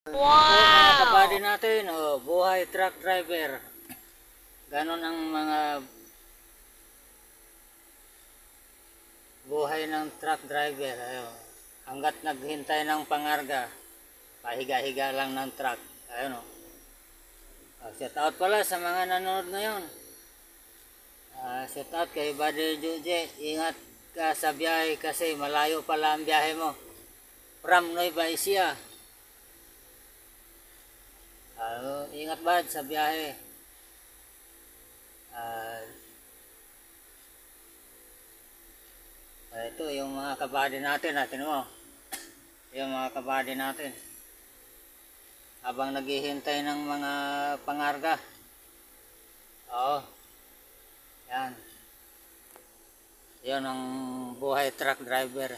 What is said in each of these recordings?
Mga kabady natin, buhay truck driver. Ganon ang mga buhay ng truck driver. Ayun. Hanggat naghintay ng pangarga, pahiga-higa lang ng truck. Ayun o. Shout out pala sa mga nanonood ngayon. Shout out kay Buddy Juje. Ingat ka sa biyahe kasi malayo pala ang biyahe mo. From Nueva Ecija. Ingat bad sa biyahe. Ito yung mga kabady natin, natin mo. Yung mga kabady natin. Habang naghihintay ng mga pangarga. Oo. Yan. Yan ang buhay truck driver.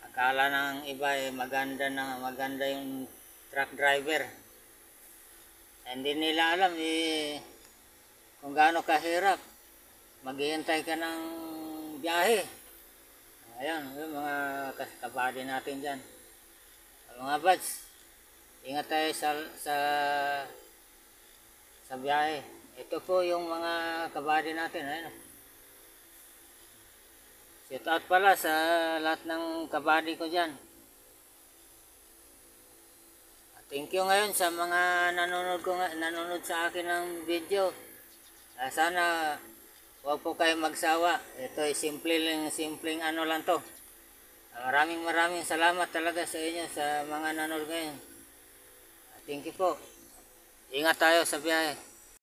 Akala ng iba maganda yung truck driver. Hindi nila alam kung gaano kahirap maghihintay ka ng biyahe. Ayan, yung mga kabady natin dyan. Mga buds, ingat tayo sa biyahe. Ito po yung mga kabady natin. Ayan. Shout out pala sa lahat ng kabady ko dyan. Thank you ngayon sa mga nanonood sa akin ng video. Sana huwag po kayo magsawa. Ito ay simpleng ano lang to. Maraming salamat talaga sa inyo sa mga nanonood ngayon. Thank you po. Ingat tayo sa biyahe.